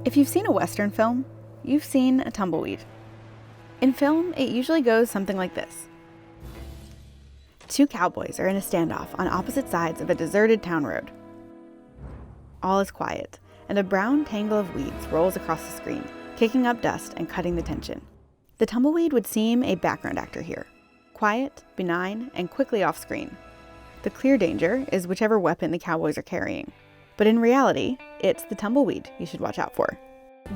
If you've seen a Western film, you've seen a tumbleweed. In film, it usually goes something like this. Two cowboys are in a standoff on opposite sides of a deserted town road. All is quiet, and a brown tangle of weeds rolls across the screen, kicking up dust and cutting the tension. The tumbleweed would seem a background actor here. Quiet, benign, and quickly off screen. The clear danger is whichever weapon the cowboys are carrying. But in reality, it's the tumbleweed you should watch out for.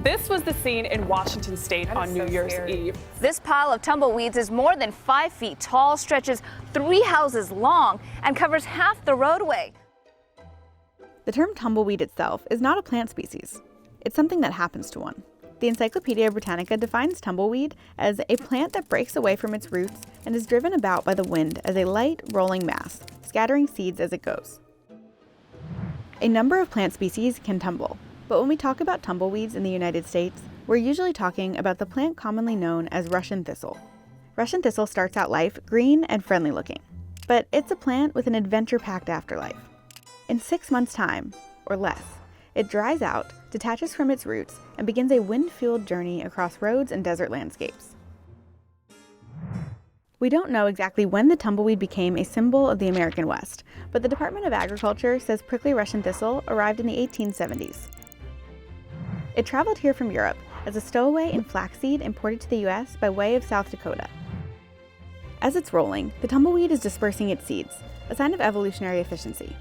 This was the scene in Washington State on New Year's Eve. This pile of tumbleweeds is more than 5 feet tall, stretches 3 houses long, and covers half the roadway. The term tumbleweed itself is not a plant species. It's something that happens to one. The Encyclopedia Britannica defines tumbleweed as a plant that breaks away from its roots and is driven about by the wind as a light, rolling mass, scattering seeds as it goes. A number of plant species can tumble, but when we talk about tumbleweeds in the United States, we're usually talking about the plant commonly known as Russian thistle. Russian thistle starts out life green and friendly looking, but it's a plant with an adventure-packed afterlife. In 6 months' time, or less, it dries out, detaches from its roots, and begins a wind-fueled journey across roads and desert landscapes. We don't know exactly when the tumbleweed became a symbol of the American West, but the Department of Agriculture says prickly Russian thistle arrived in the 1870s. It traveled here from Europe as a stowaway in flaxseed imported to the U.S. by way of South Dakota. As it's rolling, the tumbleweed is dispersing its seeds, a sign of evolutionary efficiency.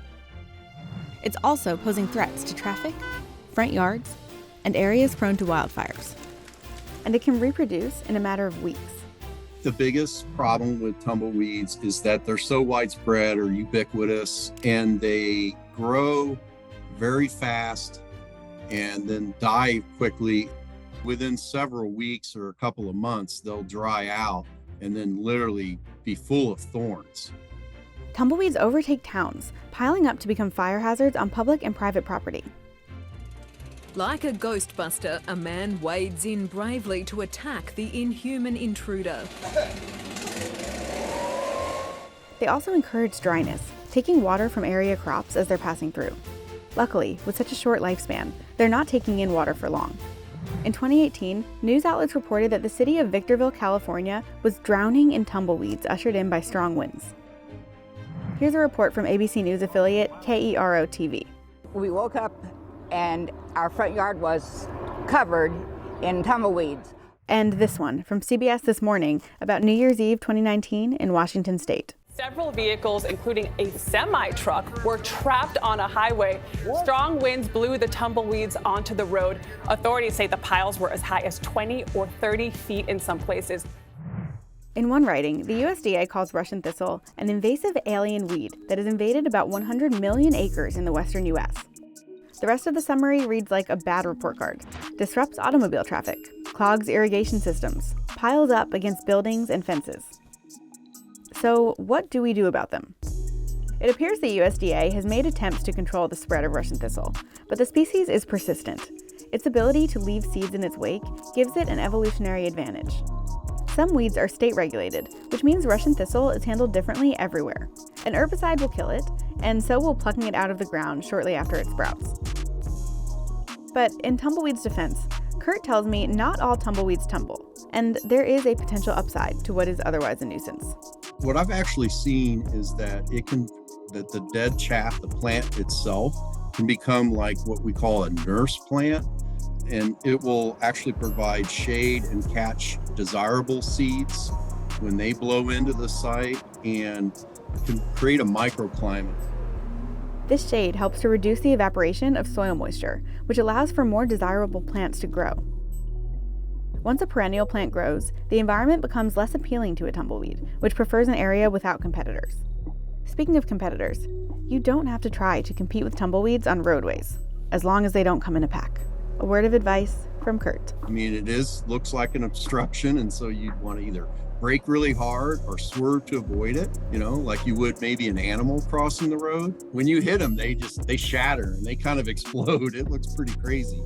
It's also posing threats to traffic, front yards, and areas prone to wildfires. And it can reproduce in a matter of weeks. The biggest problem with tumbleweeds is that they're so widespread or ubiquitous, and they grow very fast and then die quickly. Within several weeks or a couple of months, they'll dry out and then literally be full of thorns. Tumbleweeds overtake towns, piling up to become fire hazards on public and private property. Like a ghostbuster, a man wades in bravely to attack the inhuman intruder. They also encourage dryness, taking water from area crops as they're passing through. Luckily, with such a short lifespan, they're not taking in water for long. In 2018, news outlets reported that the city of Victorville, California, was drowning in tumbleweeds ushered in by strong winds. Here's a report from ABC News affiliate KERO-TV. We woke up and our front yard was covered in tumbleweeds. And this one from CBS This Morning about New Year's Eve 2019 in Washington State. Several vehicles, including a semi-truck, were trapped on a highway. Strong winds blew the tumbleweeds onto the road. Authorities say the piles were as high as 20 or 30 feet in some places. In one writing, the USDA calls Russian thistle an invasive alien weed that has invaded about 100 million acres in the western U.S. The rest of the summary reads like a bad report card. Disrupts automobile traffic, clogs irrigation systems, piles up against buildings and fences. So what do we do about them? It appears the USDA has made attempts to control the spread of Russian thistle, but the species is persistent. Its ability to leave seeds in its wake gives it an evolutionary advantage. Some weeds are state regulated, which means Russian thistle is handled differently everywhere. An herbicide will kill it, and so will plucking it out of the ground shortly after it sprouts. But in tumbleweed's defense, Kurt tells me not all tumbleweeds tumble, and there is a potential upside to what is otherwise a nuisance. What I've actually seen is that the dead chaff, the plant itself, can become like what we call a nurse plant, and it will actually provide shade and catch desirable seeds when they blow into the site and can create a microclimate. This shade helps to reduce the evaporation of soil moisture, which allows for more desirable plants to grow. Once a perennial plant grows, the environment becomes less appealing to a tumbleweed, which prefers an area without competitors. Speaking of competitors, you don't have to try to compete with tumbleweeds on roadways, as long as they don't come in a pack. A word of advice from Kurt. I mean, looks like an obstruction, and so you'd want to either brake really hard or swerve to avoid it, like you would maybe an animal crossing the road. When you hit them, they shatter and they kind of explode. It looks pretty crazy.